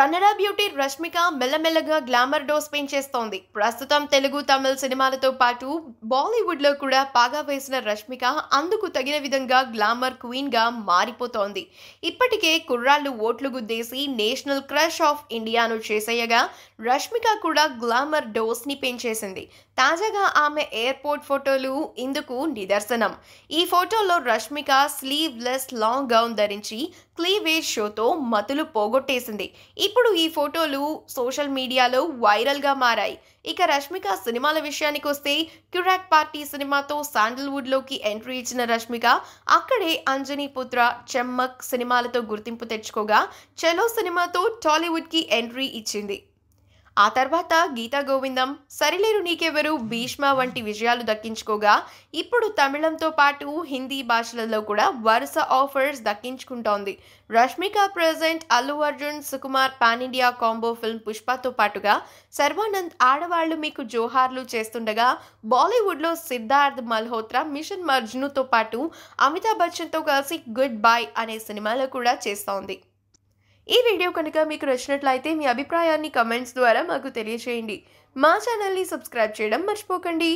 Kannada beauty Rashmika మెల్లమెల్లగా glamour dose పెంచేస్తోంది. ప్రస్తుతం తెలుగు, తమిళ సినిమాలతో పాటు బాలీవుడ్లో కూడా పాగా వేసిన రష్మిక అందుకు తగిన విధంగా గ్లామర్ క్వీన్గా మారిపోతోంది. ఇప్పటికే కుర్రాళ్ళు ఓట్లు గుద్దేసి నేషనల్ క్రష్ ఆఫ్ ఇండియాను చేసేయగా రష్మిక కూడా గ్లామర్ డోస్ని పెంచేసింది. తాజాగా ఆమె ఎయిర్పోర్ట్ ఫోటోలు ఇందుకు నిదర్శనం. ఈ ఫోటోలో రష్మిక స్లీవ్లెస్ లాంగ్ గౌన్ ధరించి క్లీవేజ్ షోతో మతులు పోగొట్టేసింది. ఇప్పుడు ఈ ఫోటోలు సోషల్ మీడియాలో వైరల్గా మారాయి. ఇక రష్మిక సినిమాల విషయానికి వస్తే క్యురాక్ పార్టీ సినిమాతో శాండల్వుడ్లోకి ఎంట్రీ ఇచ్చిన రష్మిక అక్కడే అంజనీ పుత్ర, చెమ్మక్ సినిమాలతో గుర్తింపు తెచ్చుకోగా చలో సినిమాతో టాలీవుడ్కి ఎంట్రీ ఇచ్చింది. ఆ తర్వాత గీతా గోవిందం, సరిలేరు నీకెవరు, భీష్మ వంటి విజయాలు దక్కించుకోగా ఇప్పుడు తమిళంతో పాటు హిందీ భాషలలో కూడా వరుస ఆఫర్స్ దక్కించుకుంటోంది. Rashmika present Allu Arjun, Sukumar pan India combo film పుష్పతో పాటుగా శర్వానంద్ ఆడవాళ్లు మీకు జోహార్లు చేస్తుండగా బాలీవుడ్లో సిద్ధార్థ్ మల్హోత్రా మిషన్ మజ్నుతో పాటు అమితాబ్ బచ్చన్తో కలిసి గుడ్ బై అనే సినిమాలో కూడా చేస్తోంది. ఈ వీడియో కనుక మీకు నచ్చినట్లయితే మీ అభిప్రాయాన్ని కమెంట్స్ ద్వారా మాకు తెలియజేయండి. మా ఛానల్ని సబ్స్క్రైబ్ చేయడం మర్చిపోకండి.